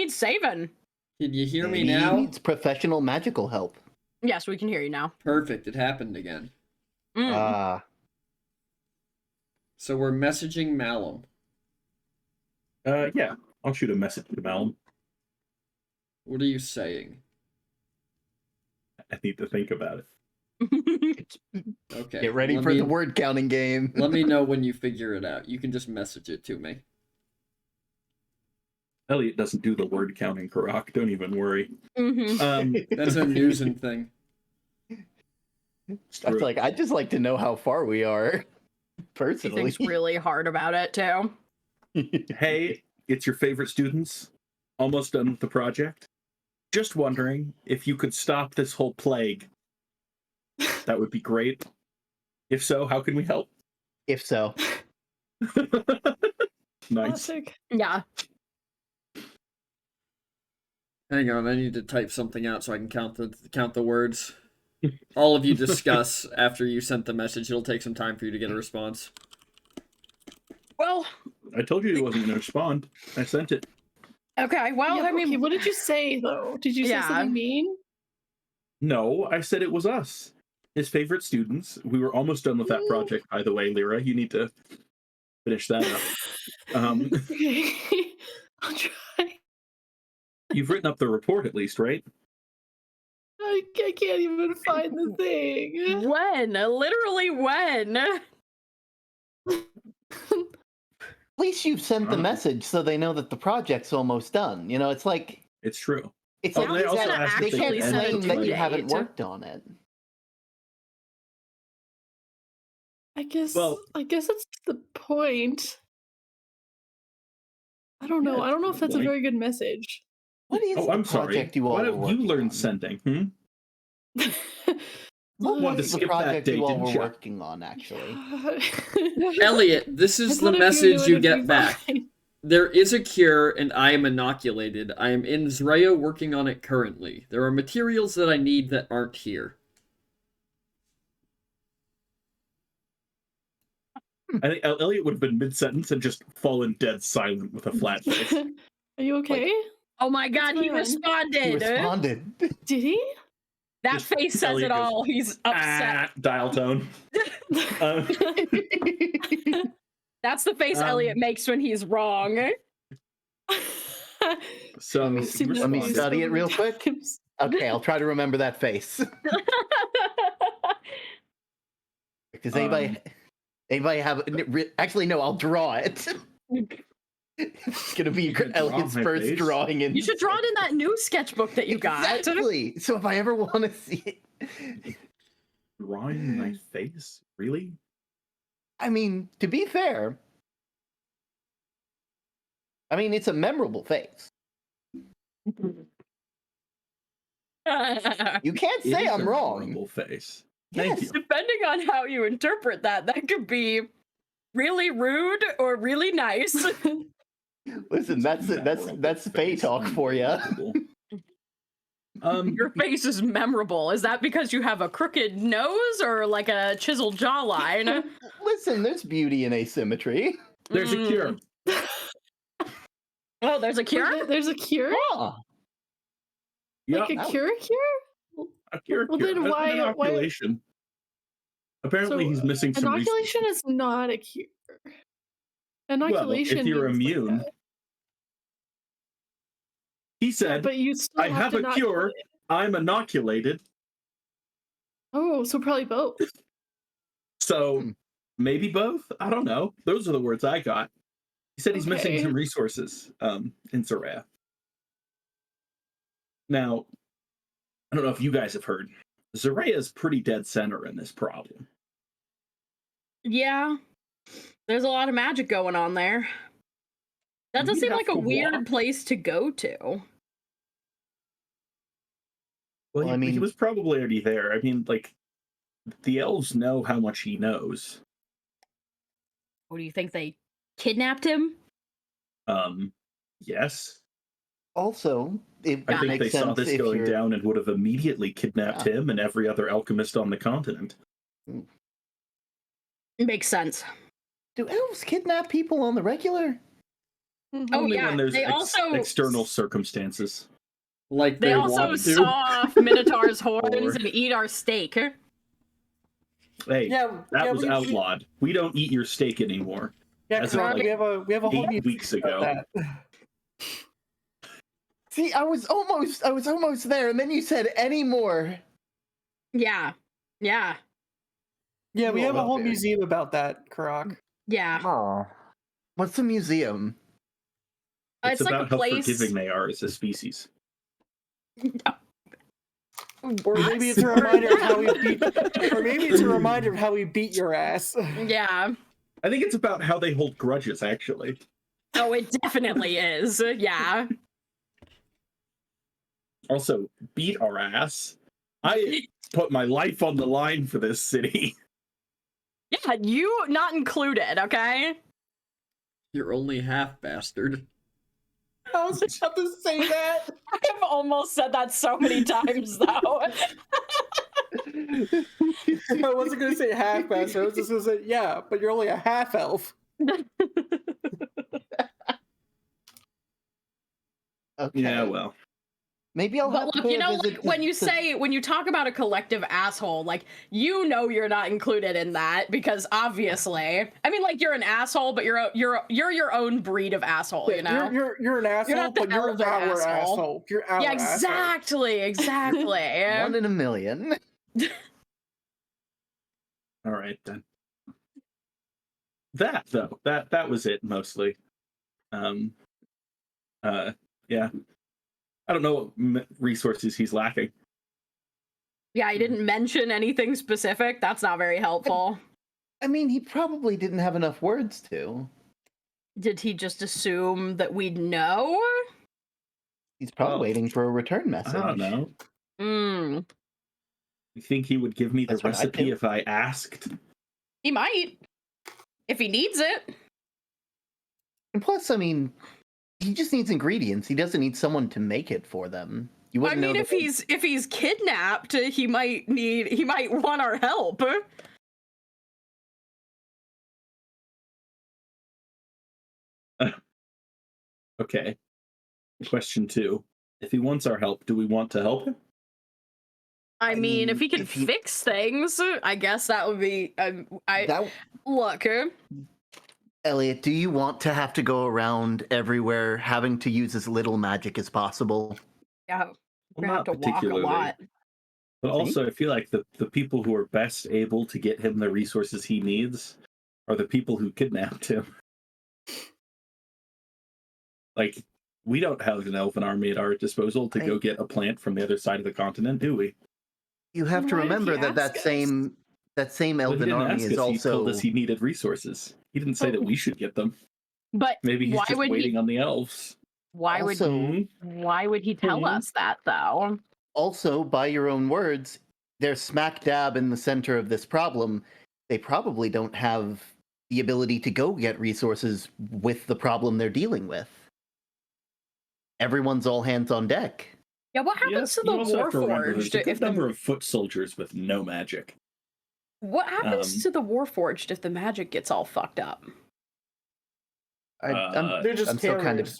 needs saving. Can you hear me Maybe now? he needs professional magical help. Yes, we can hear you now. Perfect. It happened again. So we're messaging Malum. Yeah, I'll shoot a message to Malum. What are you saying? I need to think about it. Okay. Get ready for the word counting game. Let me know when you figure it out. You can just message it to me. Elliot doesn't do the word counting, Karak. Don't even worry. That's a newsing thing. I feel like I'd just like to know how far we are, personally. He thinks really hard about it, too. Hey, it's your favorite students. Almost done with the project. Just wondering if you could stop this whole plague. That would be great. If so, how can we help? If so. Nice. Classic. Yeah. Hang on, I need to type something out so I can count the words. All of you discuss after you sent the message. It'll take some time for you to get a response. Well, I told you he wasn't going to respond. I sent it. okay, well, Yeah, I mean... okay, what did you say, though? Did you say something mean? No, I said it was us. His favorite students. We were almost done with that project, by the way, Lyra. You need to finish that up. Okay. I'll try. You've written up the report at least, right? I can't even find the thing. When? Literally when? At least you've sent the message so they know that the project's almost done. You know, it's like... It's true. It's Oh, like they also asked they if they can't could end claim the that you plague. haven't worked on it. I guess that's the point. I don't know. Yeah, I don't know if that's a like- very good message. What is Oh, the I'm sorry. project you all Why were don't you working learn on? sending? What Wanted to was the skip that project day, you all didn't were ya? working on, actually? Elliot, this is the message you get back. There is a cure, and I am inoculated. I am in Zreo working on it currently. There are materials that I need that aren't here. I think Elliot would have been mid-sentence and just fallen dead silent with a flat face. Are you okay? Oh my god, he going on? responded! He responded. Did he? That Just face says Elliot it goes, all. He's upset. Dial tone. That's the face Elliot makes when he's wrong. So I've seen that Let me face study so it many real quick. times. Okay, I'll try to remember that face. Does anybody have... Actually, no, I'll draw it. It's gonna be can draw Elliot's my first face? drawing in. You should draw it in that new sketchbook that you got. Exactly. So if I ever want to see it, Drawing my face? Really? I mean, to be fair, I mean it's a memorable face. You can't It say is I'm a wrong. memorable face. Thank Yes. you. Depending on how you interpret that, that could be really rude or really nice. Listen, that's Faye talk for you. Your face is memorable. Is that because you have a crooked nose or like a chiseled jawline? Listen, there's beauty in asymmetry. There's a cure. Oh, there's a cure? There's a cure? Huh. Like Yeah, a cure? a cure. Well, cure. then An why- inoculation. Apparently, So, he's missing some Inoculation resources. is not a cure. Inoculation Well, if you're means like immune, that. he Yeah, said, but you still I have to a not cure. kill it. I'm inoculated. Oh, so probably both. So Hmm. maybe both? I don't know. Those are the words I got. He said he's missing Okay. some resources in Zarea. Now, I don't know if you guys have heard. Zarea is pretty dead center in this problem. Yeah. There's a lot of magic going on there. That does We'd seem have like a to weird walk. place to go to. Well, I he mean- was probably already there. I mean, like, the elves know how much he knows. What do you think? They kidnapped him? Yes. Also, it I would think make they saw sense this if going you're... down and would have immediately kidnapped him and every other alchemist on the continent. Makes sense. Do elves kidnap people on the regular? Only yeah, when there's they also external circumstances. Like they also want to. saw off Minotaur's horns Or- and eat our steak. Hey, Yeah, that yeah, was outlawed. We don't eat your steak anymore. Yeah, As of, Karan, like, we have a whole 8 weeks about ago. that. See, I was almost there, and then you said any more. Yeah, yeah, Yeah, we You have a all whole very- museum about that, Karak. yeah. Oh, what's a museum? It's like a about how place. forgiving they are as a species. Or maybe it's a reminder of how we beat. Or maybe it's a reminder of how we beat your ass. Yeah. I think it's about how they hold grudges, actually. Oh, it definitely is. Yeah. Also, beat our ass. I put my life on the line for this city. Yeah, you not included, okay? You're only half bastard. I was about to say that. I've almost said that so many times, though. I wasn't going to say half master. I was just going to say, yeah, but you're only a half elf. Okay. Yeah, well. Maybe I'll have But to look, pay you a know, visit like, to- when you talk about a collective asshole, like, you know you're not included in that because obviously, I mean, like, you're an asshole, but you're your own breed of asshole, you know? You're an asshole, not the but you're elven our asshole. asshole. You're our Yeah, asshole. exactly. One in a million. All right, then. That, though, that was it, mostly. Yeah. I don't know what resources he's lacking. Yeah, he didn't mention anything specific. That's not very helpful. I mean, he probably didn't have enough words to. Did he just assume that we'd know? He's probably Well, waiting for a return message. I don't know. Hmm. You think he would give me the That's what I'd recipe do. if I asked? He might. If he needs it. And plus, I mean, he just needs ingredients. He doesn't need someone to make it for them. You I wouldn't mean, know if he's kidnapped, he might want our help. Okay. Question 2. If he wants our help, do we want to help him? I mean, if he can if he- fix things, I guess that would be. Look. Elliot, do you want to have to go around everywhere having to use as little magic as possible? Yeah, Well, we have not to walk a particularly. lot. But also, I feel like the people who are best able to get him the resources he needs are the people who kidnapped him. Like, we don't have an elven army at our disposal to go get a plant from the other side of the continent, do we? You have to Why did remember he that ask us? that same Well, he elven didn't army ask is us. He also. told us he needed resources. He didn't say that we should get them. But Maybe he's why just would waiting he? on the elves. Why Also- would? Why would he tell Mhm. us that though? Also, by your own words, they're smack dab in the center of this problem. They probably don't have the ability to go get resources with the problem they're dealing with. Everyone's all hands on deck. Yeah, what happens to the you also have to remember there's Warforged a good if the number of foot soldiers with no magic. what happens to the Warforged if the magic gets all fucked up? They're just I'm still carriers. kind of.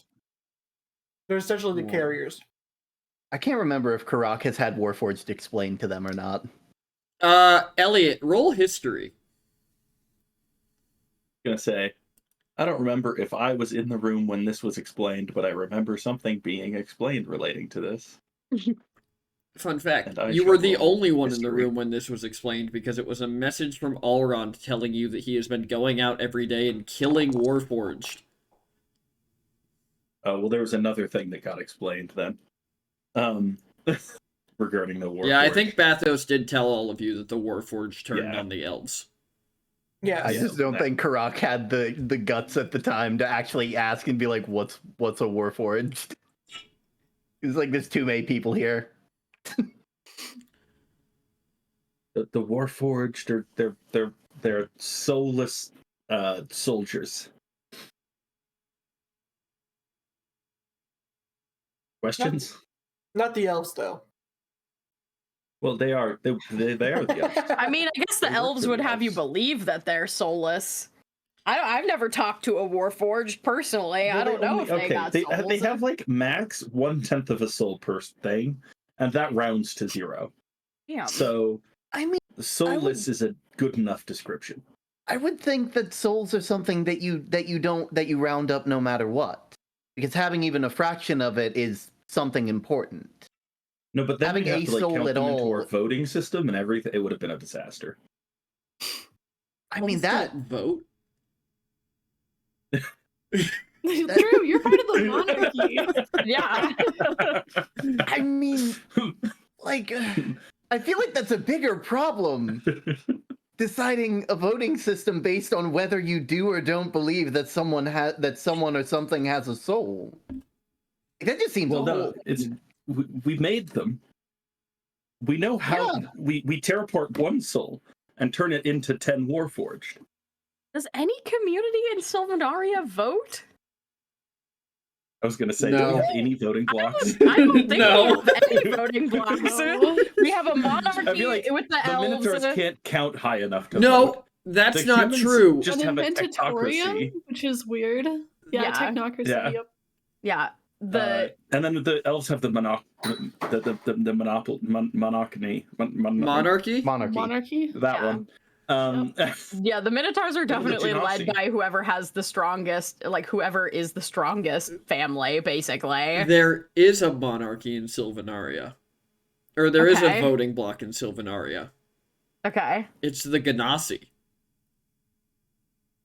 They're essentially the Whoa. carriers. I can't remember if Karak has had Warforged explained to them or not. Elliot, roll history. Gonna say, I don't remember if I was in the room when this was explained, but I remember something being explained relating to this. Fun fact, And I you were shall the roll only one in the history. room when this was explained because it was a message from Alrond telling you that he has been going out every day and killing Warforged. Oh, well, there was another thing that got explained then. Regarding the war. Yeah, I think Bathos did tell all of you that the Warforged turned Yeah. on the elves. Yeah. I Yeah, just don't that- think Karak had the guts at the time to actually ask and be like, "What's a Warforged?" It's like there's too many people here. The Warforged are they're soulless soldiers. Questions? Not the elves, though. Well, they are the elves. I mean, I guess the They work elves for would the have you elves. believe that they're soulless. I've never talked to a Warforged personally. Well, I don't know if they got they souls. have like max 1/10 of a soul per thing, and that rounds to 0. Damn. So I mean, soulless is a good enough description. I would think that souls are something that you round up no matter what, because having even a fraction of it is something important. No, but then Having we have a to like soul count at them into our all- voting system and everything. It would have been a disaster. I mean Let's not vote. True, you're part of the monarchy. Yeah. I mean, like, I feel like that's a bigger problem. Deciding a voting system based on whether you do or don't believe that someone or something has a soul. That just seems Well, no, old. it's we made them. We know how Yeah. we teleport one soul and turn it into 10 Warforged. Does any community in Sylvanaria vote? I was gonna say, No. do we have any voting blocks? I don't think No. we have any voting blocks. No. We have a monarchy I feel like with the the elves. Minotaurs can't count high enough to vote. No, that's The not humans true. Just An have a inventatorium, technocracy. which is weird. Yeah, Yeah. technocracy. Yeah. Yep. Yeah. The And then the elves have the monarchy. Monarchy? Monarchy. That Yeah. one. yeah, the Minotaurs are definitely led Genasi. by whoever has the strongest, like whoever is the strongest family, basically. There is a monarchy in Sylvanaria. Or there is a Okay. voting block in Sylvanaria. Okay. It's the Genasi.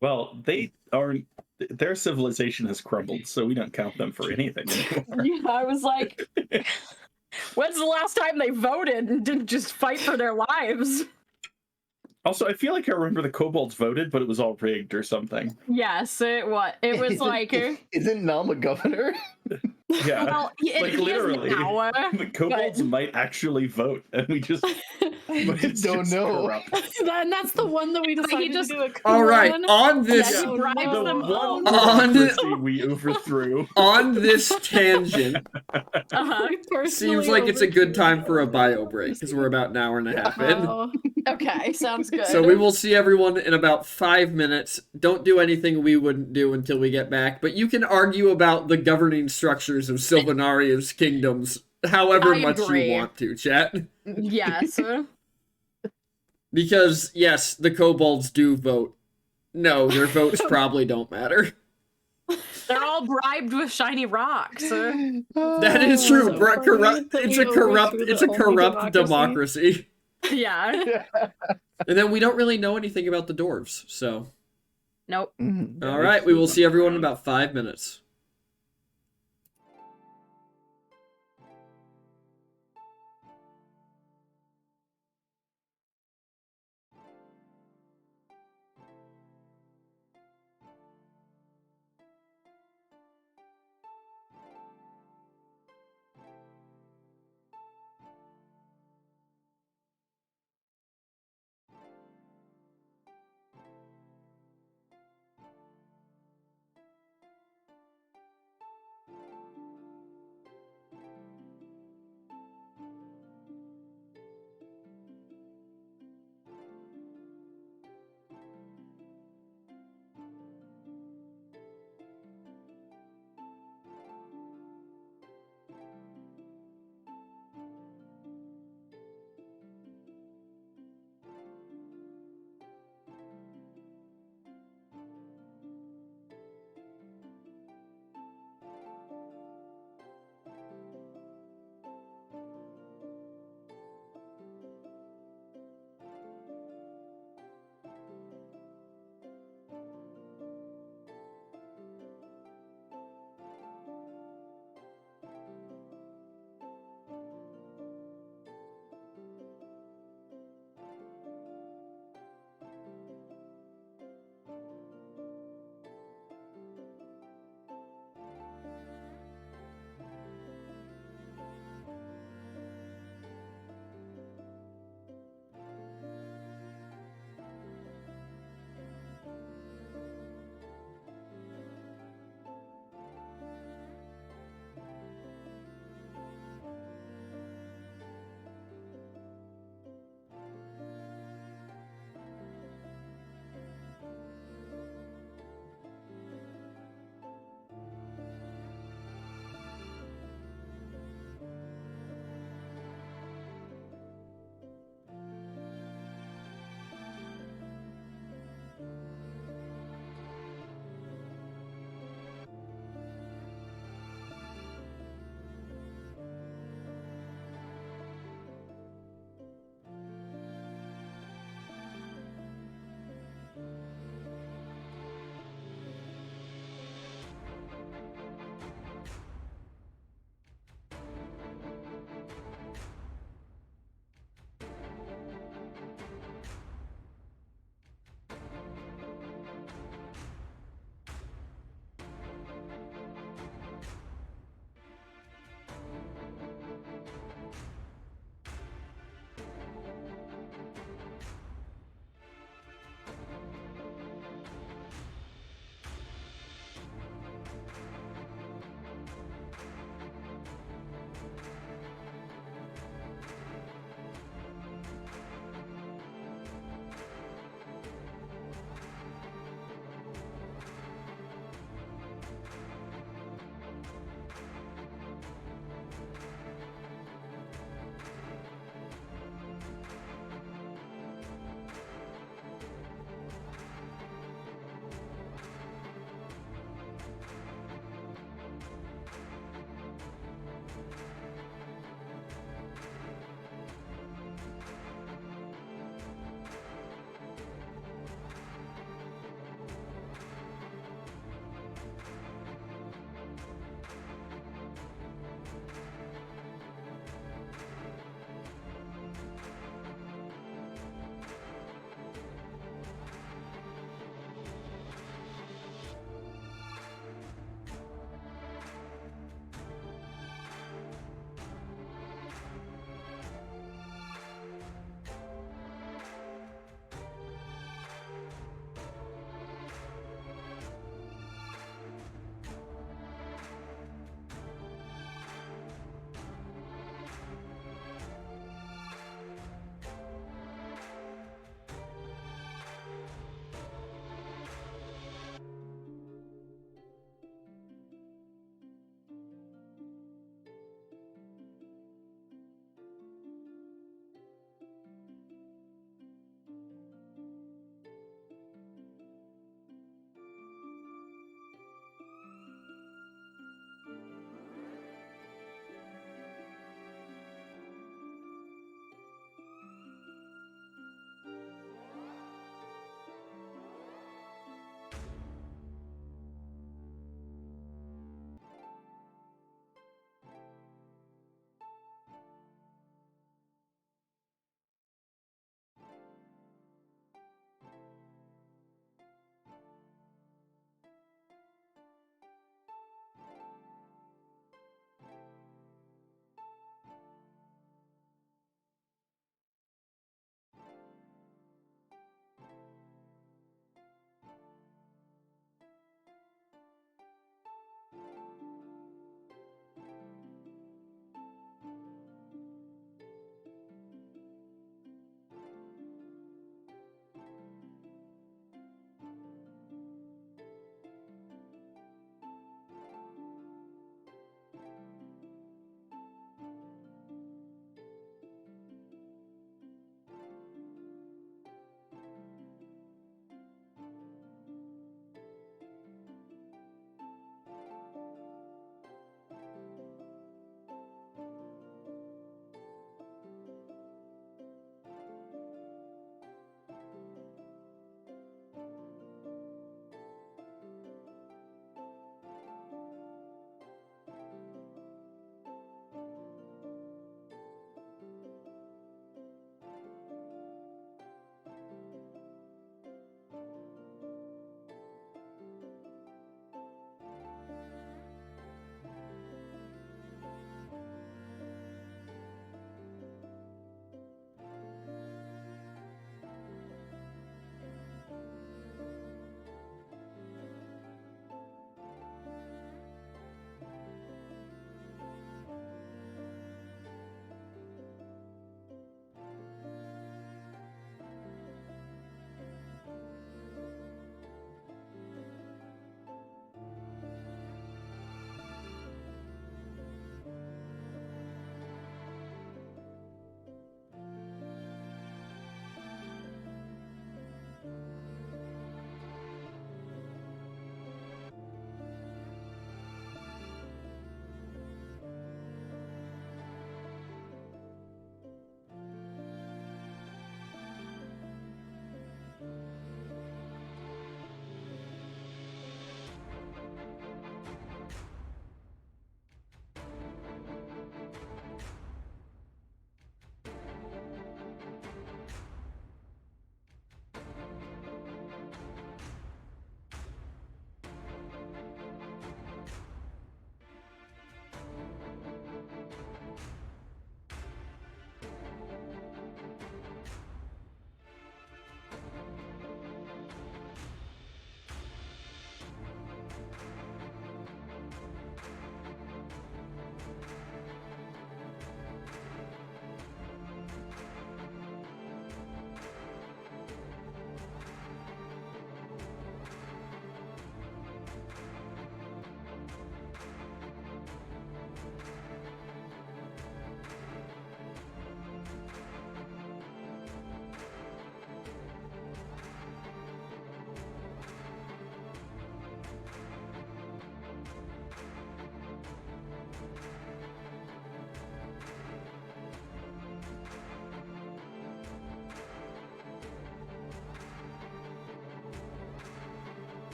Well, they aren't. Their civilization has crumbled, so we don't count them for anything anymore. Yeah, I was like, when's the last time they voted and didn't just fight for their lives? Also, I feel like I remember the kobolds voted, but it was all rigged or something. Yes, it was. It was like, Isn't Nam a governor? Yeah, well, like he is literally, now, the kobolds might actually vote, and we just it's don't just know. corrupt. And that's the one that we But he decided just- to do a coup All right, on. on this Yeah, he Oh, bribes no. The them one all. On- democracy we overthrew. on this tangent, Uh-huh. We personally seems like it's a good overthrew time for a the bio break because we're about an hour and a half in. Wow. Okay, sounds good. So we will see everyone in about 5 minutes. Don't do anything we wouldn't do until we get back, but you can argue about the governing structures of Sylvanaria's kingdoms however I much agree. you want to, chat. Yes. Because, yes, the kobolds do vote. No, their votes probably don't matter. They're all bribed with shiny rocks. That is true. So Bru- funny corrupt. that It's we a corrupt. overthrew the It's a only corrupt democracy. Yeah. And then we don't really know anything about the dwarves. So, Nope. Mhm. all right, we will see everyone in about 5 minutes.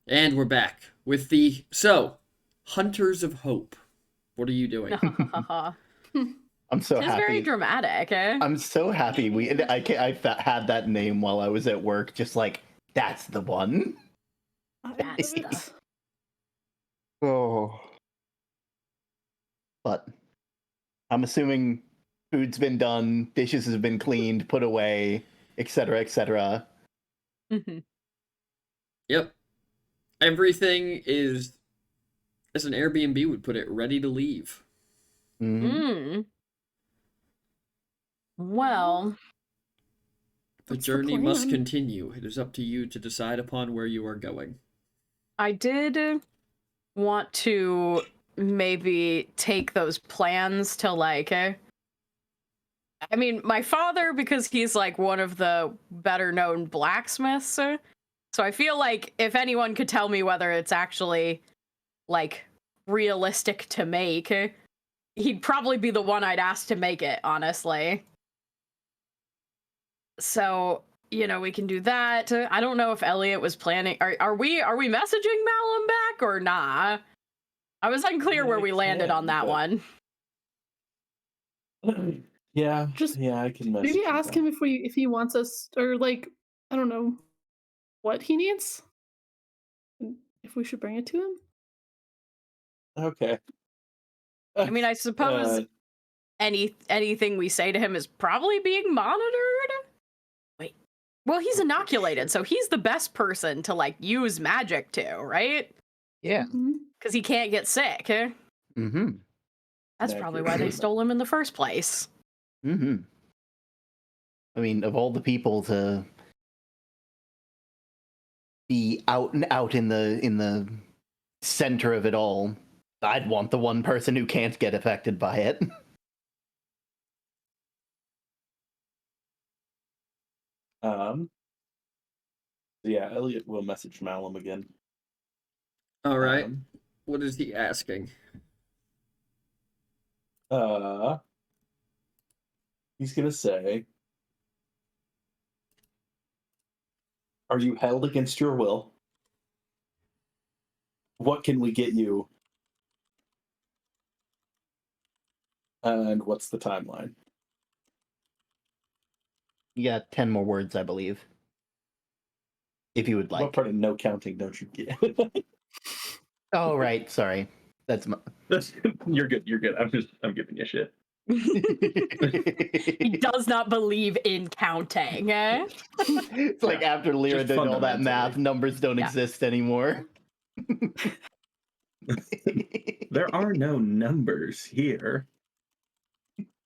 And we're back with the Hunters of Hope. What are you doing? I'm so It's happy. very dramatic, eh? I'm so happy I had that name while I was at work. Just like, that's the one. That's the... Oh. But I'm assuming food's been done, dishes have been cleaned, put away, etc., etc. Yep. Everything is, as an Airbnb would put it, ready to leave. Well, the journey must continue. It is up to you to decide upon where you are going. I did want to maybe take those plans to like I mean, my father, because he's like one of the better known blacksmiths, so I feel like if anyone could tell me whether it's actually like realistic to make, he'd probably be the one I'd ask to make it, honestly. So, you know, we can do that. I don't know if Elliot was planning. Are we messaging Malum back or nah? I was unclear where we landed on that one. Yeah, Just I can message maybe ask him if he wants us, or like, I don't know what he needs. If we should bring it to him. Okay. I mean, I suppose anything we say to him is probably being monitored. Wait, well, he's inoculated, so he's the best person to like use magic to, right? Yeah, because he can't get sick. That's probably why they stole him in the first place. I mean, of all the people to be out and out in the center of it all, I'd want the one person who can't get affected by it. Yeah, Elliot will message Malum again. All right. What is he asking? He's gonna say, "Are you held against your will? What can we get you? And what's the timeline?" You got 10 more words, I believe. If you would like. What part of no counting don't you get? Oh, right. Sorry. That's You're good. You're good. I'm giving you shit. He does not believe in counting. It's like after Lyra did all that math, numbers don't exist anymore. There are no numbers here.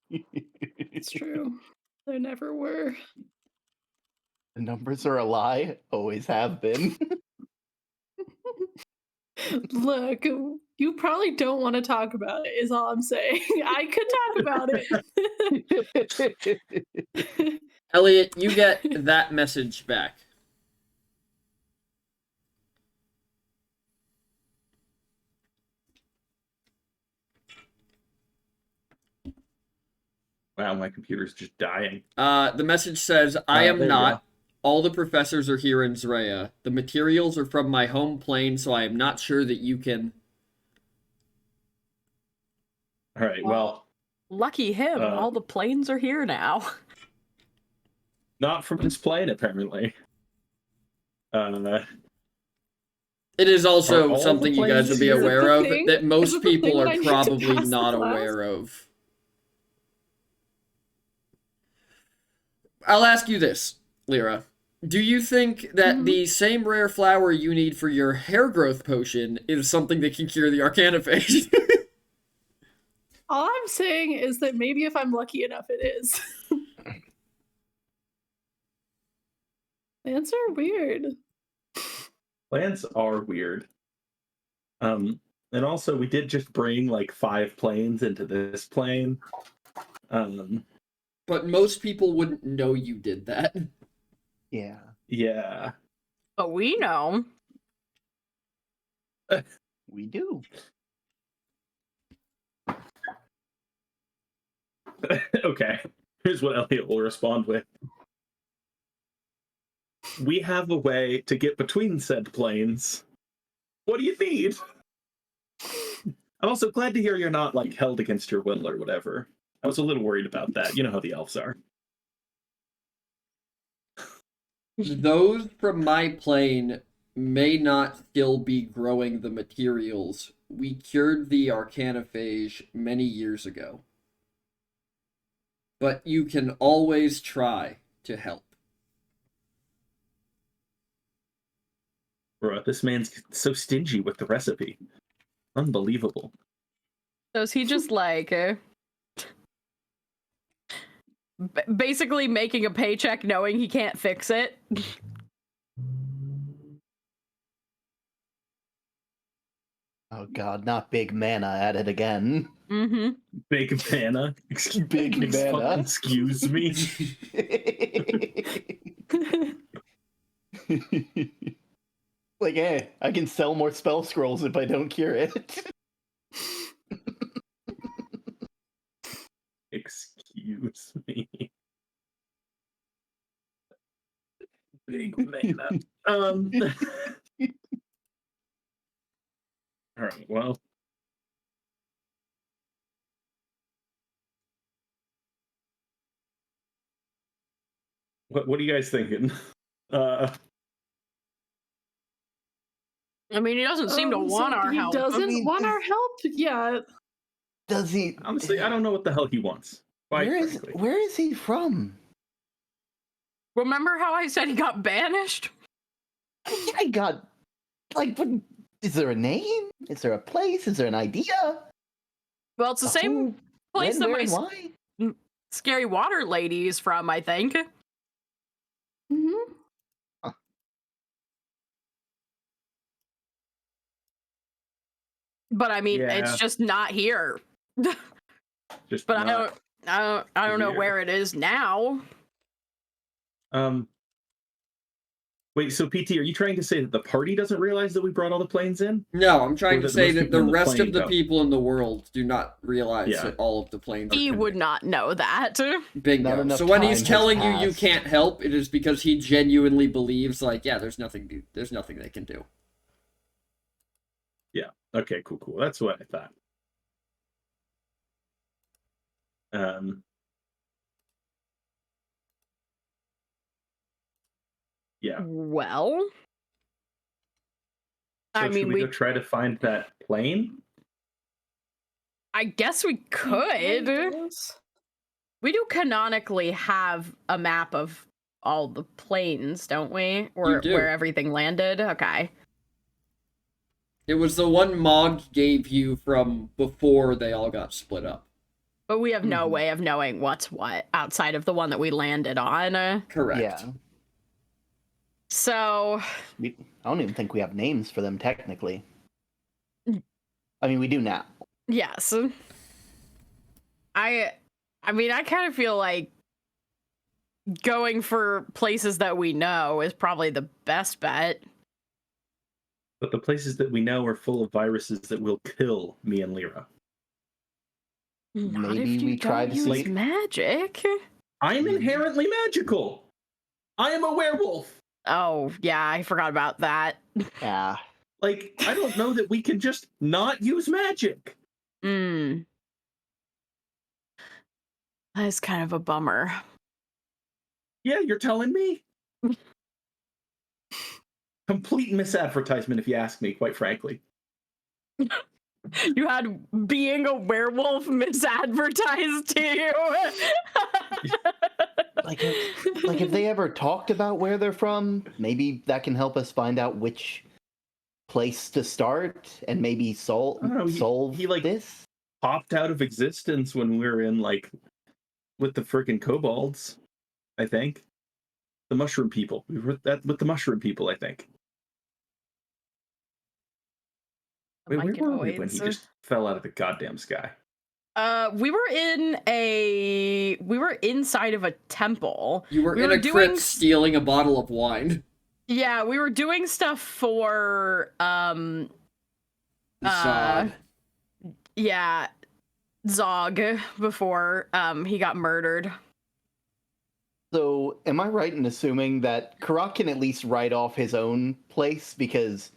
It's true. There never were. The numbers are a lie. Always have been. Look, you probably don't want to talk about it, is all I'm saying. I could talk about it. Elliot, you get that message back. Wow, my computer's just dying. The message says, I am not. All the professors are here in Zraya. The materials are from my home plane, so I am not sure that you can... All right, well... Lucky him. All the planes are here now. Not from his plane, apparently. It is also something you guys would be aware of that most people are probably not aware of. I'll ask you this, Lyra. Do you think that the same rare flower you need for your hair growth potion is something that can cure the Arcanophage? All I'm saying is that maybe if I'm lucky enough, it is. Plants are weird. Plants are weird. And also, we did just bring like 5 planes into this plane. But most people wouldn't know you did that. Yeah. Yeah. But we know. We do. Okay. Here's what Elliot will respond with. We have a way to get between said planes What do you need? I'm also glad to hear you're not like held against your will or whatever. I was a little worried about that. You know how the elves are. Those from my plane may not still be growing the materials. We cured the arcanophage many years ago. But you can always try to help. Bruh, this man's so stingy with the recipe. Unbelievable. So is he just like basically making a paycheck knowing he can't fix it? Oh god, not Big Mana at it again. Mm-hmm. Big mana. Big mana. Excuse me. Like, hey, I can sell more spell scrolls if I don't cure it. Excuse me. Big mana. All right, well. What are you guys thinking? I mean, he doesn't seem to want our help. He doesn't I mean, want our help? Yeah. Does he? Honestly, I don't know what the hell he wants. Quite frankly. Where is he from? Remember how I said he got banished? I got, like, what, is there a name? Is there a place? Is there an idea? Well, it's the same place when, that where, and my why? scary water lady is from, I think. Mm-hmm. But I mean, Yeah. it's just not here. Just But not I don't know here. where it is now. Wait, so PT, are you trying to say that the party doesn't realize that we brought all the planes in? No, I'm trying Or to that say most that people the on the rest plane of the don't. people in the world do not realize Yeah. that all of the planes He are would not know that. Bingo. Not enough So when he's time has telling you passed. can't help, it is because he genuinely believes, like, yeah, there's nothing they can do. Yeah. Okay, cool. That's what I thought. Yeah. Well, So I mean, should we go try to find that plane? I guess we could. We do canonically have a map of all the planes, don't we? Or do. where everything landed. Okay. It was the one Mog gave you from before they all got split up. But we have no Mhm. way of knowing what's what outside of the one that we landed on. Correct. Yeah. So, I don't even think we have names for them technically. I mean, we do now. yes. I mean, I kind of feel like going for places that we know is probably the best bet. But the places that we know are full of viruses that will kill me and Lyra. Not Maybe if you we try don't to use sleep. magic. I'm inherently magical. I am a werewolf. Oh, yeah, I forgot about that. Yeah. Like, I don't know that we can just not use magic. Hmm. That is kind of a bummer. Yeah, you're telling me? Complete misadvertisement, if you ask me, quite frankly. You had being a werewolf misadvertised to you. Like if they ever talked about where they're from, maybe that can help us find out which place to start and maybe solve I don't know, he, like, this. Popped out of existence when we were in, like, with the freaking kobolds, I think. The mushroom people. We were with the mushroom people, I think. Wait, where were we when he just fell out of the goddamn sky? We were inside of a temple. You were in a crypt stealing a bottle of wine. Yeah, we were doing stuff for Zod. Yeah, Zog before he got murdered. So, am I right in assuming that Karak can at least write off his own place because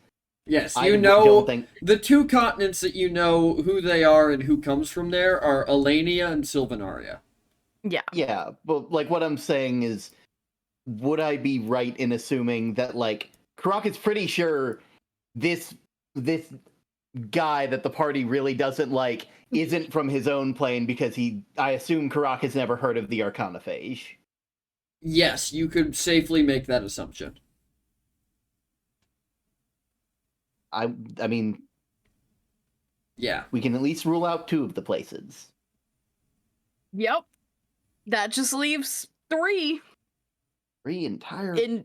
Yes, I you don't know think. the two continents that you know who they are and who comes from there are Elenia and Sylvanaria. Yeah. Yeah, but like what I'm saying is, would I be right in assuming that like Karak is pretty sure this guy that the party really doesn't like isn't from his own plane because I assume Karak has never heard of the Arcanophage. Yes, you could safely make that assumption. I mean, Yeah. we can at least rule out 2 of the places. Yep. That just leaves 3 3 entire. in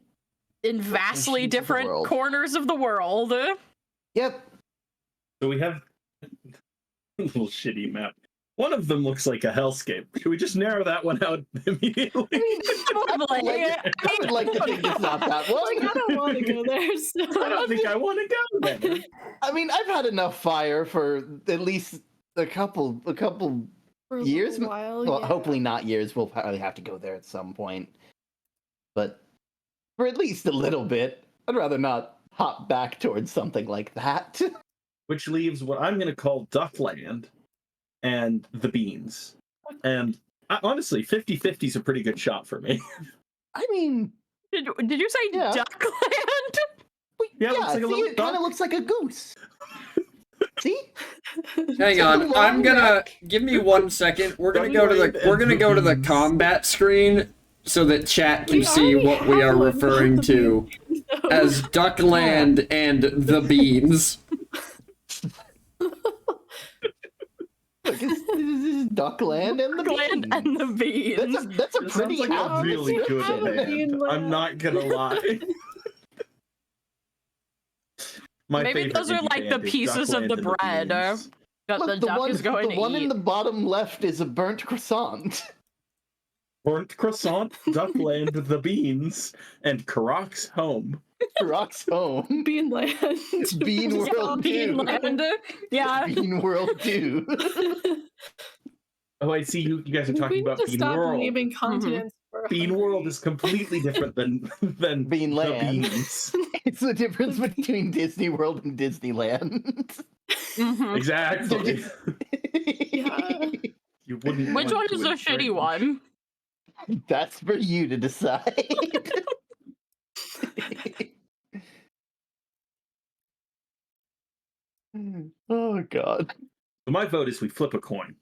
vastly Portions of the different world. corners of the world. Yep. So we have a little shitty map. One of them looks like a hellscape. Should we just narrow that one out immediately? Probably. I would like to think it's not that one. Like, I don't want to go there. So. I don't think I want to go there. I mean, I've had enough fire for at least a couple For a years. little while, Well, yeah. hopefully not years. We'll probably have to go there at some point. But for at least a little bit, I'd rather not hop back towards something like that. Which leaves what I'm going to call Duckland and the Beans. And honestly, 50-50 is a pretty good shot for me. I mean, Did you say Yeah. Duckland? Yeah, it looks like a see, little it kind duck. of looks like a goose. See? Hang on, I'm gonna give me 1 second. We're gonna go to the combat screen so that chat can We see already what we have are one. referring to as Duckland and the Beans. Look, this is Duckland and the Duckland Beans. and the Beans. That's a It pretty sounds like a outfit. really good have a band. bean I'm not gonna lie. My Maybe favorite those are indie like the band is pieces of Duckland the and the bread Beans. that Look, the duck is going the to one eat. in the bottom left is a burnt croissant. Burnt Croissant, Duckland, the Beans, and Karak's Home. Rock's home. Beanland. Bean Yeah, World 2. Beanland. Yeah. Bean World 2. Oh, I see you guys are We talking need about to Bean stop World. naming continents. For Bean hungry. World is completely different than Beanland. the Beans. It's the difference between Disney World and Disneyland. Mhm. Exactly. Yeah. You wouldn't. Which want one to is the shitty infringe. one? That's for you to decide. Oh god. So my vote is we flip a coin.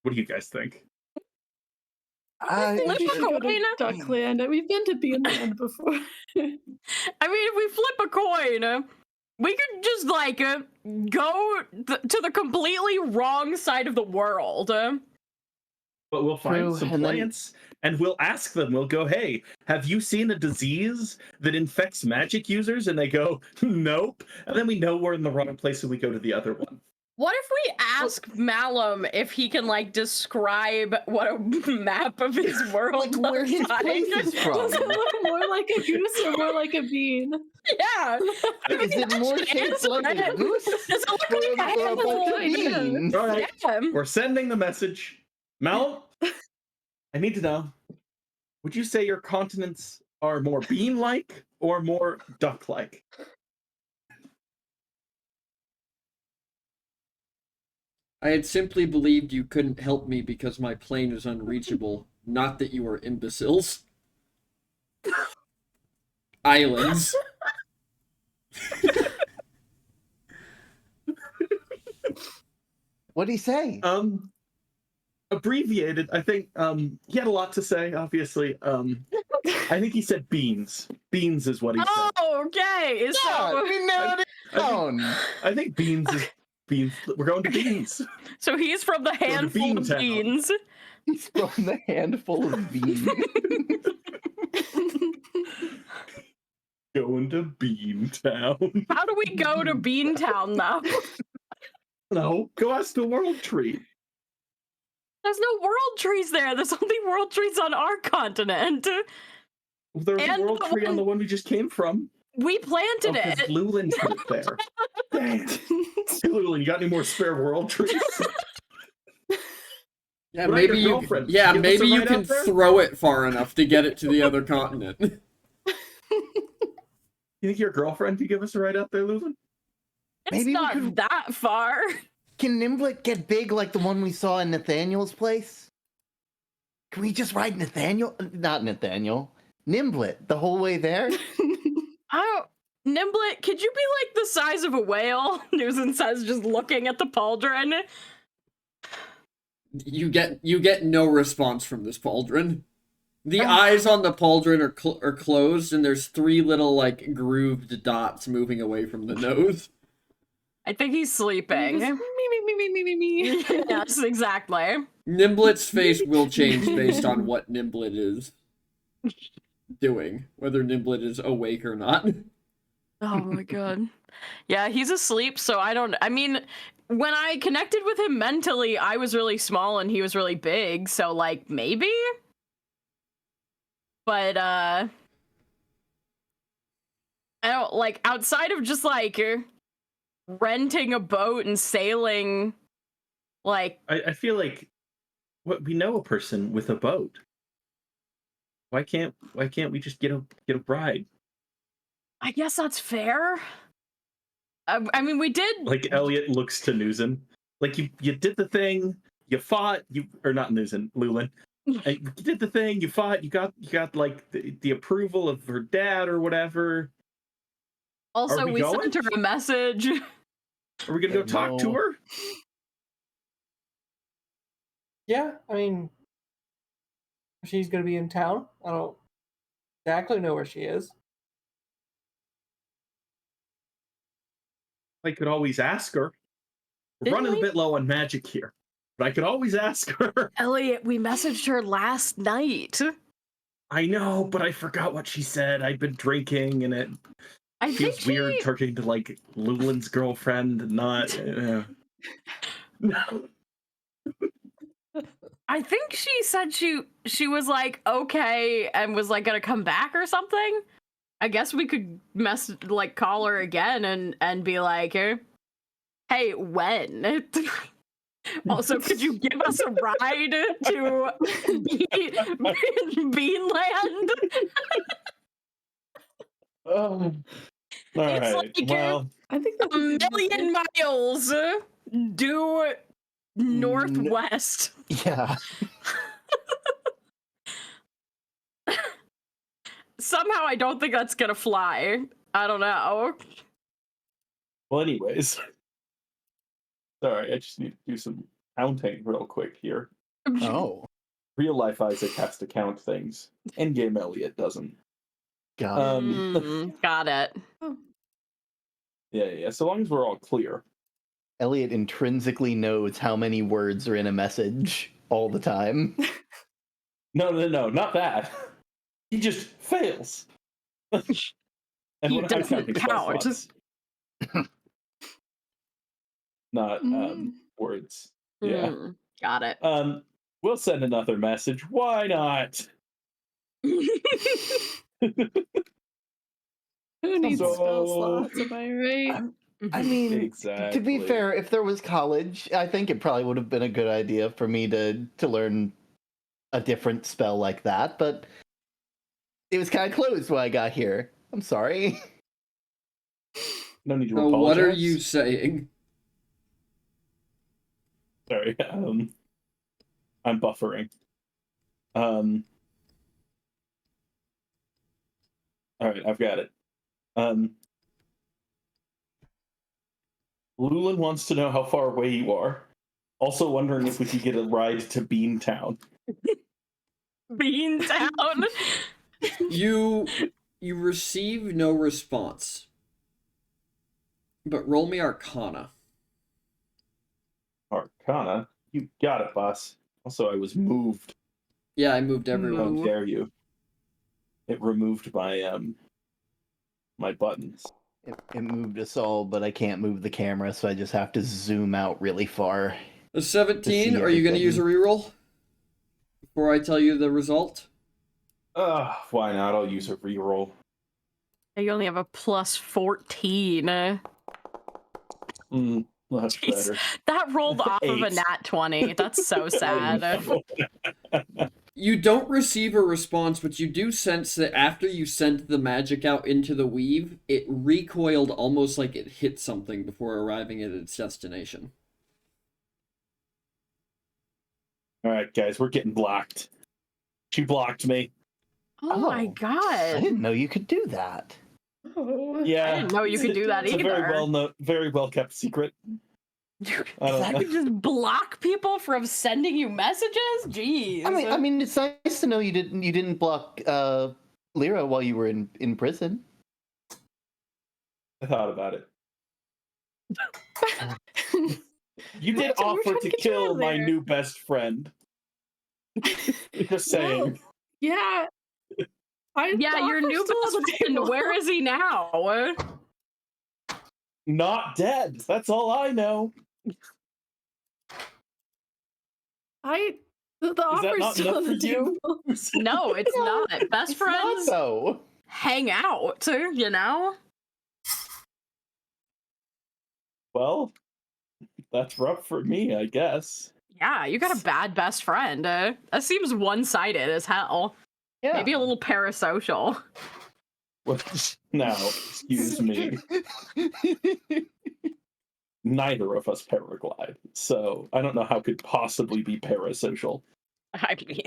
What do you guys think? I We Flip a should go to coin? Duckland. We've been to Beanland before. I mean, if we flip a coin, we could just like go to the completely wrong side of the world. But we'll find True, some and then- plants and we'll ask them. We'll go, hey, have you seen a disease that infects magic users? And they go, nope. And then we know we're in the wrong place and we go to the other one. What if we ask Malum if he can like describe what a map of his world Like where his looks like? place is Does from. it look more like a goose or more like a bean? Yeah. Is it more shaped like a goose? Does it look Or like a a bunch handful of of beans? All right. Yeah. We're sending the message. Mal, I need to know. Would you say your continents are more bean-like or more duck-like? I had simply believed you couldn't help me because my plane is unreachable, not that you are imbeciles. Islands. What'd he say? Abbreviated. I think he had a lot to say, obviously. I think he said beans. Beans is what he said. Oh, okay. Yeah, So, we narrowed it down. I think beans is beans. We're going to beans. so he's from the handful Bean of Town. beans. He's from the handful of beans. Going to Bean Town. How do we go to Beantown though? No, go ask the World Tree. There's no world trees there. There's only world trees on our continent. There's And a World the Tree on one- the one we just came from. We planted Oh, 'cause it. Lulin put it there. Dang. Hey, Lulin, you got any more spare World Trees? Yeah, What about maybe your you. girlfriend? Yeah, Give us a maybe you ride can out there? throw it far enough to get it to the other continent. You think your girlfriend could give us a ride out there, Lulin? It's Maybe we not could- that far. Can Nimblet get big like the one we saw in Nathaniel's place? Can we just ride not Nathaniel, Nimblet the whole way there? Nimblet, could you be like the size of a whale? Newson says, just looking at the pauldron. You get no response from this pauldron. The eyes on the pauldron are closed, and there's 3 little like grooved dots moving away from the nose. I think he's sleeping. Me. Yes, exactly. Nimblet's face will change based on what Nimblet is doing, whether Nimblet is awake or not. Oh my god. Yeah, he's asleep, so I mean, when I connected with him mentally, I was really small and he was really big, so like maybe? But I don't like outside of just like renting a boat and sailing, like I feel like we know a person with a boat. Why can't we just get a ride? I guess that's fair. I mean, we did. Like Elliot looks to Newson. Like you did the thing. You fought. Or not Newson. Lulin. You did the thing. You fought. You got like the approval of her dad or whatever. Also, we going? sent her a message. Are we gonna go talk to No. her? Yeah, I mean, she's gonna be in town. I don't exactly know where she is. I could always ask her. We're Didn't running we? a bit low on magic here, but I could always ask her. Elliot, we messaged her last night. I know, but I forgot what she said. I've been drinking, and it I think feels weird talking to like Lulin's girlfriend, and not. No. I think she said she was like okay and was like gonna come back or something. I guess we could call her again and be like, hey, when? Also, could you give us a ride to Beanland? Oh. All It's right. like, Well, I think that's a million miles due northwest. Yeah. Somehow I don't think that's gonna fly. I don't know. well. Anyways, sorry. I just need to do some counting real quick here. Oh, Real life Isaac has to count things. Endgame Elliot doesn't. God. Got it. Yeah. So long as we're all clear. Elliot intrinsically knows how many words are in a message all the time. No, not that. He just fails. And He when I'm doesn't counting spell count. slots. Not words. Yeah. Got it. We'll send another message. Why not? Who needs So- spell slots? Am I right? I mean, Exactly. to be fair, if there was college, I think it probably would have been a good idea for me to learn a different spell like that, but it was kind of closed when I got here. I'm sorry. No need to So apologize. what are you saying? Sorry. I'm buffering. All right, I've got it. Lulin wants to know how far away you are. Also wondering if we could get a ride to Beantown. Beantown. You receive no response. But roll me Arcana. Arcana? You got it, boss. Also, I was moved. Yeah, I moved everyone. How dare you? It removed my my buttons. It moved us all, but I can't move the camera, so I just have to zoom out really far. The 17, see are you going to use a everything. reroll? Before I tell you the result? Why not? I'll use a reroll. You only have a plus 14. That's Jeez. better. That rolled off of a 8. nat 20. That's so sad. You don't receive a response, but you do sense that after you sent the magic out into the weave, it recoiled almost like it hit something before arriving at its destination. All right, guys, we're getting blocked. She blocked me. Oh my I god. didn't know you could do that. Oh. Yeah, I didn't know you could do that it's either. a very well kept secret. I don't know. You just block people from sending you messages? Jeez. I mean, it's nice to know you didn't block Lyra while you were in prison. I thought about it. You did What? We're offer trying to to get you out kill of my there. new best friend. Just saying. Well, yeah. The your new offer's still on the best friend. table. Where is he now? Not dead. That's all I know. The that offer's not still on enough the for you? table. No, it's not. Best It's not, friends though. hang out, you know? Well, that's rough for me, I guess. Yeah, you got a bad best friend. That seems one-sided as hell. Yeah. Maybe a little parasocial. Now, excuse me. Neither of us paraglide, so I don't know how it could possibly be parasocial. I mean,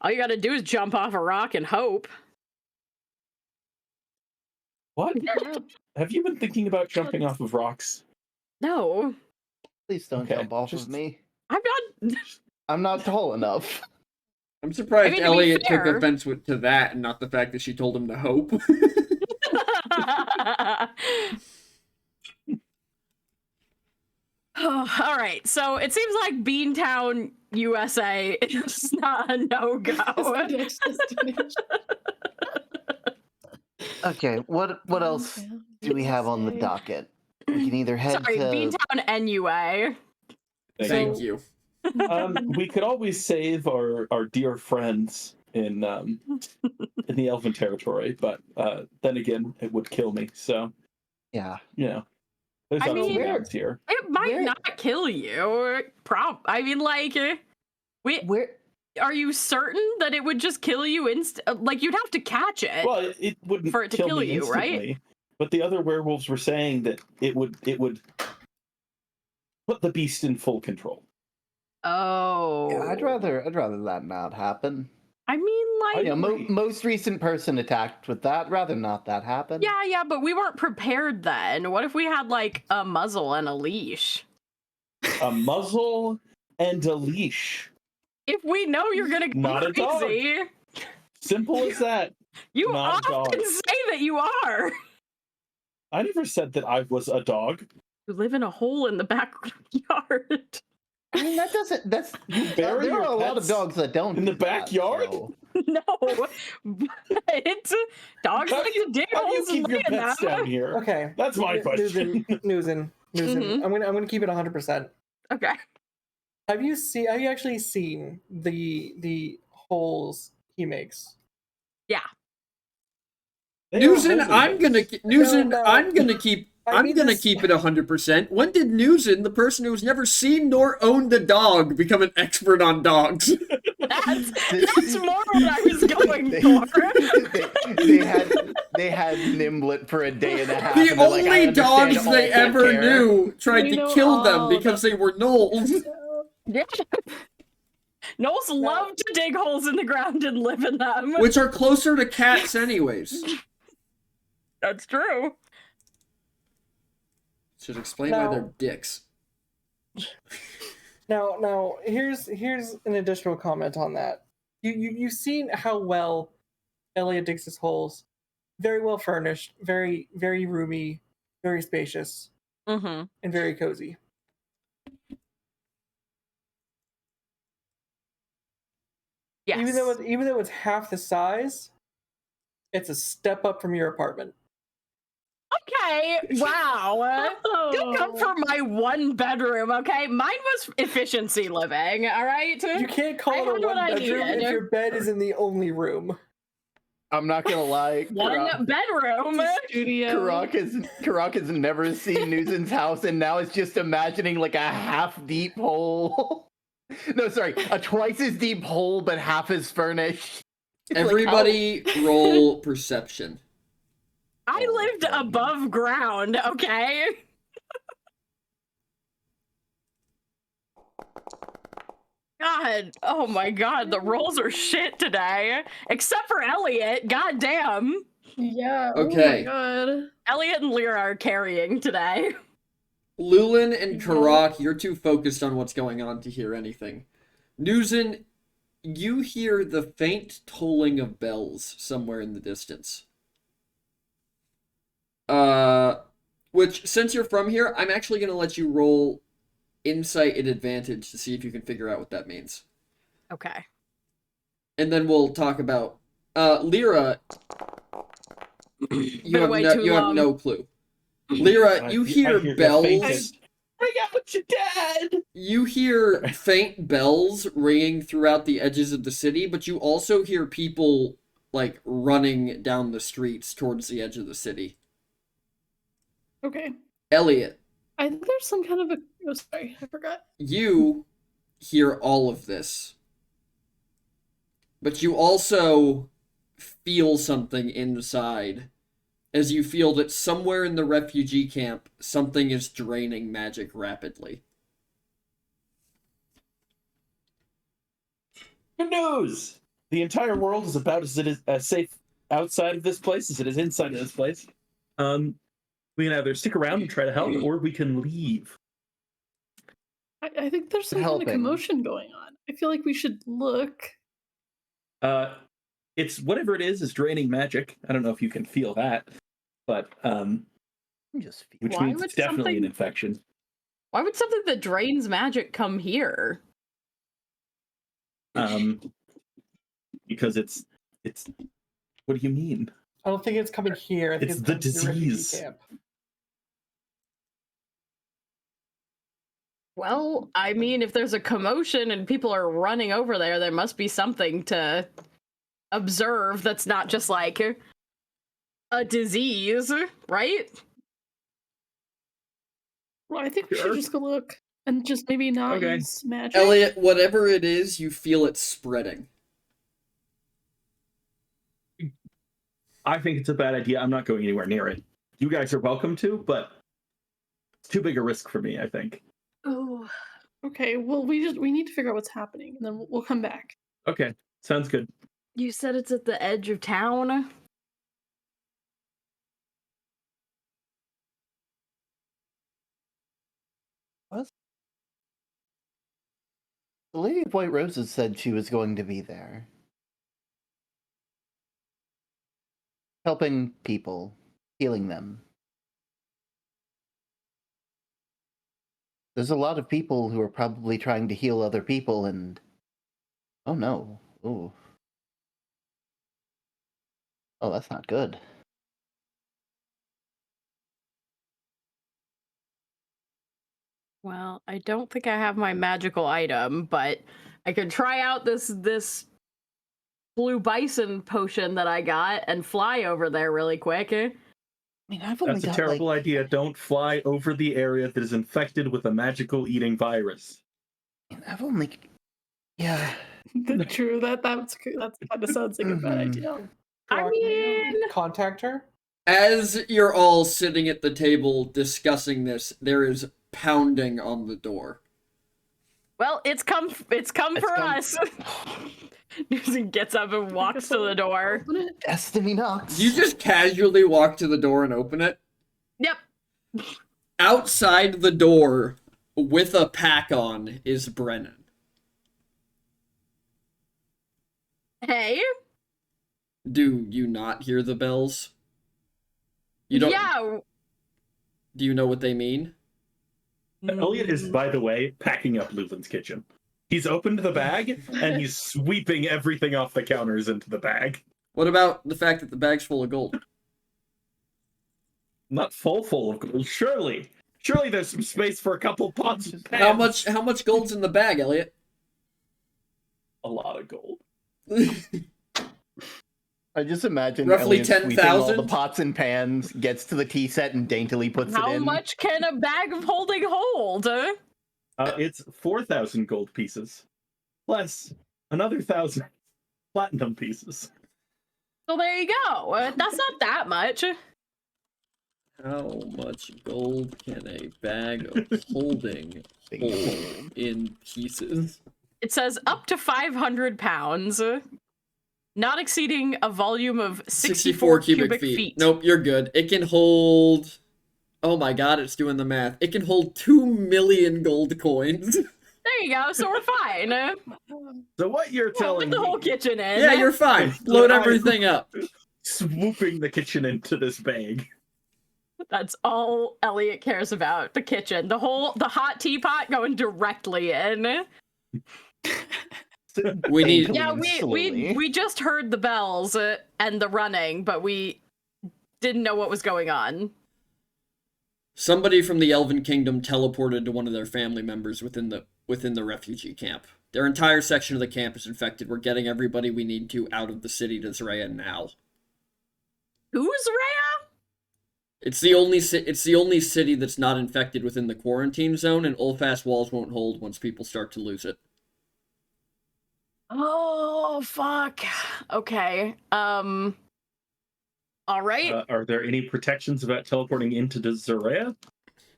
all you gotta do is jump off a rock and hope. What? Have you been thinking about jumping off of rocks? No, Please don't Okay, jump off just- of me. I'm not. I'm not tall enough. I'm surprised I mean, to be Elliot took fair- offense to that and not the fact that she told him to hope. Oh, all right, so it seems like Beantown, USA is not a It's the no-go. next destination. Okay, what else do we have on the docket? We can either head Sorry, to Beantown, NUA. Thank So, you. we could always save our dear friends in the Elven territory, but then again, it would kill me. So, yeah. you know, there's I ups and mean- downs here. It might Where- not kill you. I mean, like, Where are you certain that it would just kill you like, you'd have to catch it. Well, it wouldn't For it to kill kill me you, right? instantly, but the other werewolves were saying that it would put the beast in full control. Oh. yeah, I'd rather that not happen. I mean, like, Yeah, most recent person attacked with that. Rather not that happen. yeah, but we weren't prepared then. What if we had, like, a muzzle and a leash? A muzzle and a leash. If we know you're gonna go Not a dog. crazy, Simple as that. you Not a often dog. say that you are. I never said that I was a dog. You live in a hole in the backyard. I mean that's bury there your are a lot of pets dogs that don't in the do that, backyard? so- No, it's dogs How like do you, to dig how do you holes and keep your lay in pets them. down here? Okay. That's my question. Newsin. Mhm. I'm gonna keep it 100%. Okay. Have you actually seen the holes he makes? They are Newson, holding I'm those. gonna Newson, No. I'm gonna keep. I I'm mean gonna this- keep it 100%. When did Newson, the person who's never seen nor owned a dog, become an expert on dogs? That's more what I was going They- for. they had Nimblet for a day and a half. The and they're like, "I only understand dogs all they pet ever care." knew tried We to know kill them all because they were gnolls. Yeah. Knowles love to dig holes in the ground and live in them. Which are closer to cats anyways. That's true. Should explain why No. they're dicks. Now here's an additional comment on that. You've seen how well Elliot digs his holes. Very well furnished, very very roomy, very spacious, Mm-hmm. and very cozy. Yes. Even though it's half the size, it's a step up from your apartment. Okay. Wow. Don't come for my one bedroom, okay? Mine was efficiency living, all right? You can't call I it had a what I one bedroom needed. if your bed is in the only room. I'm not gonna lie. One bedroom. Studio. Karak has never seen Newson's house, and now is just imagining like a half deep hole. No, sorry, a twice as deep hole, but half as furnished. Everybody roll perception. I lived above ground, okay? God, oh my god, the rolls are shit today. Except for Elliot, god damn. Yeah. Okay. Oh my god. Elliot and Lyra are carrying today. Lulin and Karak, you're too focused on what's going on to hear anything. Nuzin, you hear the faint tolling of bells somewhere in the distance. Which, since you're from here, I'm actually going to let you roll insight and advantage to see if you can figure out what that means. Okay. And then we'll talk about Lyra. You have no clue. Lyra, you hear bells. Bring out your dad! You hear faint bells ringing throughout the edges of the city, but you also hear people like running down the streets towards the edge of the city. Okay. Elliot, I think there's some kind of a. Oh, sorry, I forgot. you hear all of this, but you also feel something inside as you feel that somewhere in the refugee camp, something is draining magic rapidly. Good news! The entire world is about as safe outside of this place as it is inside of this place. We can either stick around and try to help, or we can leave. I think there's some kind of commotion going on. I feel like we should look. It's whatever it is draining magic. I don't know if you can feel that, but which means it's definitely an infection. Why would something that drains magic come here? Because it's. What do you mean? I don't think it's coming here. I think It's the coming to the refugee disease. camp. Well, I mean, if there's a commotion and people are running over there must be something to observe that's not just like a disease, right? Well, I think we should just go look and just maybe not use magic. Elliot, whatever it is, you feel it spreading. I think it's a bad idea. I'm not going anywhere near it. You guys are welcome to, but it's too big a risk for me, I think. Oh, okay. Well, we need to figure out what's happening, and then we'll come back. Okay, sounds good. You said it's at the edge of town? What? The Lady of White Roses said she was going to be there. Helping people, healing them. There's a lot of people who are probably trying to heal other people and... Oh no. Ooh. Oh, that's not good. Well, I don't think I have my magical item, but I could try out this blue bison potion that I got and fly over there really quick. I mean, I've only That's a got, terrible idea. Don't fly over the area that is infected with a magical eating virus. I've only... Yeah. True. That kind of sounds like a bad idea. I mean... Contact her? As you're all sitting at the table discussing this, there is pounding on the door. Well, it's come for us. Newton gets up and walks to the door. Destiny knocks. You just casually walk to the door and open it? Yep. Outside the door, with a pack on, is Brennan. Hey? Do you not hear the bells? You don't. Yeah. Do you know what they mean? Elliot is, by the way, packing up Lulin's kitchen. He's opened the bag, and he's sweeping everything off the counters into the bag. What about the fact that the bag's full of gold? Not full of gold, surely. Surely there's some space for a couple pots and pans. How much gold's in the bag, Elliot? A lot of gold. I just imagine Roughly Elliot sweeping 10,000? all the pots and pans, gets to the tea set and daintily puts it in. How much can a bag of holding hold? It's 4,000 gold pieces, plus another 1,000 platinum pieces. So there you go. That's not that much. How much gold can a bag of holding hold in pieces? It says up to 500 pounds, not exceeding a volume of 64 cubic feet. Nope, you're good. It can hold... Oh my god, it's doing the math. It can hold 2 million gold coins. There you go, so we're fine. So what you're telling Put the me... whole kitchen in. Yeah, you're fine. Load everything up. Swooping the kitchen into this bag. That's all Elliot cares about. The kitchen. The hot teapot going directly in. We need... Yeah, we just heard the bells and the running, but we didn't know what was going on. Somebody from the Elven Kingdom teleported to one of their family members within the refugee camp. Their entire section of the camp is infected. We're getting everybody we need to out of the city to Zraya now. Who's Rhea? It's the only city that's not infected within the quarantine zone, and Ulfast walls won't hold once people start to lose it. Oh, fuck. Okay. All right. Are there any protections about teleporting into the Zarea?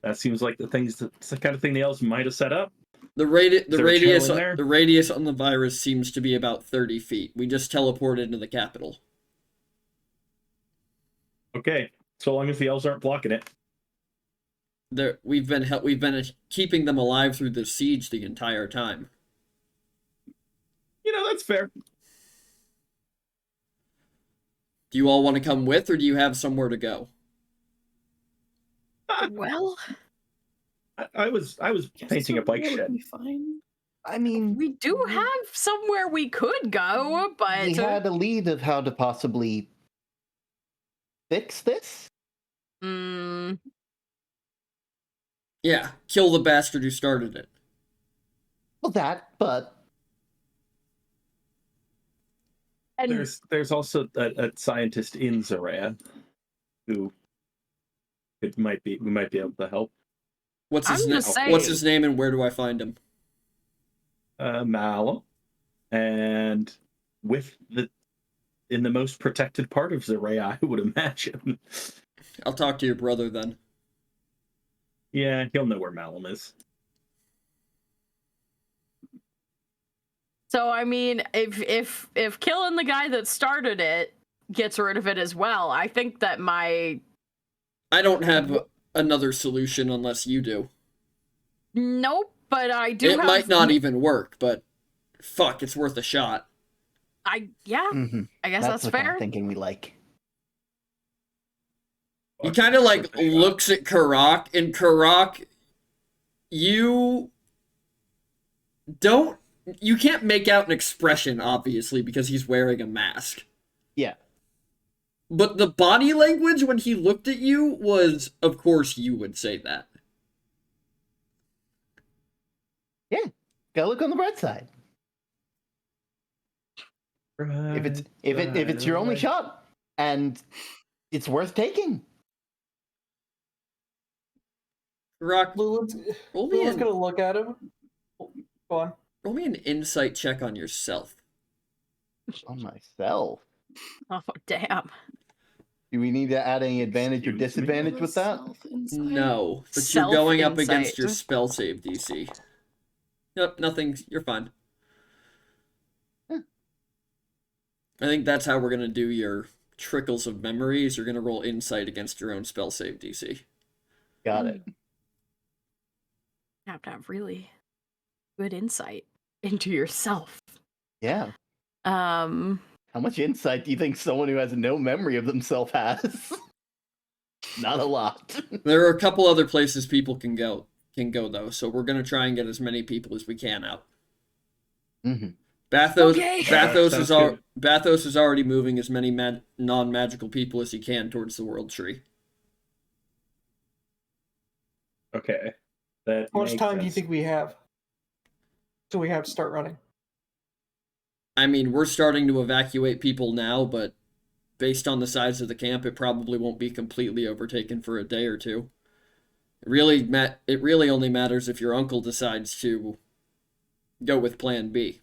That seems like it's the kind of thing the elves might have set up. The radius on the virus seems to be about 30 feet. We just teleported into the capital. Okay, so long as the elves aren't blocking it. We've been keeping them alive through the siege the entire time. You know, that's fair. Do you all want to come with, or do you have somewhere to go? Well, I was painting a bike shed. Fine. I mean, we do have somewhere we could go, but we had a lead of how to possibly fix this. Yeah, kill the bastard who started it. Well, but and There's also a scientist in Zarea who we might be able to help. What's his name and where do I find him? Malum, and in the most protected part of Zarea, I would imagine. I'll talk to your brother then. Yeah, he'll know where Malum is. So I mean, if killing the guy that started it gets rid of it as well, I think that I don't have another solution unless you do. Nope, but I do. It might not even work, but fuck, it's worth a shot. I guess that's the fair. kind of thinking we like. He kind of like looks at Karak, and Karak, you can't make out an expression, obviously, because he's wearing a mask. Yeah. But the body language when he looked at you was, of course, you would say that. Yeah, gotta look on the bright side. If it's your only shot, and it's worth taking. Karak, Lula's gonna look at him. Go on. roll me an insight check on yourself. On myself. Oh damn. Do we need to add any advantage or disadvantage with that? No, but you're going up against your Self-insight. spell save DC. Yep, nothing. You're fine. Huh. I think that's how we're gonna do your trickles of memories. You're gonna roll insight against your own spell save DC. Got it. You have to have really good insight into yourself. Yeah. How How much insight do you think someone who has no memory of themselves has? Not a lot. There are a couple other places people can go though, so we're gonna try and get as many people as we can out. Mm-hmm. Bathos is already moving as many non-magical people as he can towards the world tree. Okay. How much time do you think we have? So we have to start running. I mean, we're starting to evacuate people now, but based on the size of the camp, it probably won't be completely overtaken for a day or two. It really only matters if your uncle decides to go with Plan B.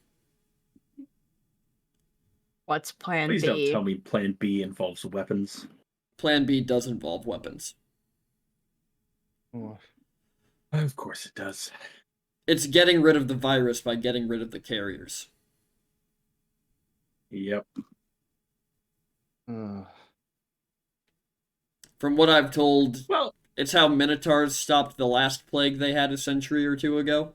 What's Plan Please B? don't tell me Plan B involves weapons. Plan B does involve weapons. Oh. Of course it does. It's getting rid of the virus by getting rid of the carriers. Yep. Uh, From what I've told, Well, it's how Minotaurs stopped the last plague they had a century or two ago.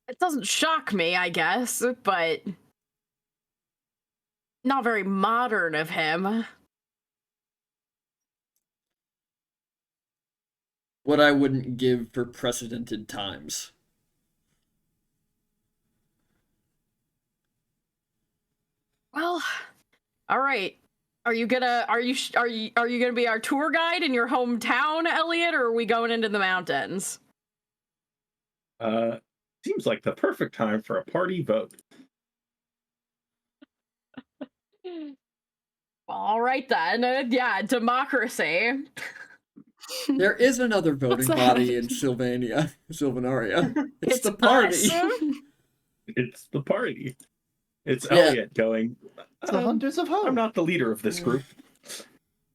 It doesn't shock me, I guess, but not very modern of him. What I wouldn't give for precedented times. Well, all right. Are you gonna be our tour guide in your hometown, Elliot, or are we going into the mountains? seems like the perfect time for a party vote. All right then. Yeah, democracy. There is another voting that? body in Sylvanaria. It's the It's party. us. It's the party. It's Yeah. Elliot going. it's the Hunters of Hope. I'm not the leader of this group.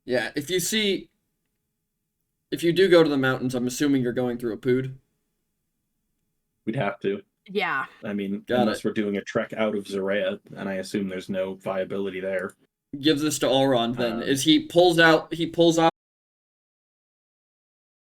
Yeah, if you do go to the mountains, I'm assuming you're going through a pood. We'd have to. Yeah. I mean, Got unless it. we're doing a trek out of Zarea, and I assume there's no viability there. Give this to Elrond then. Um, Is he pulls out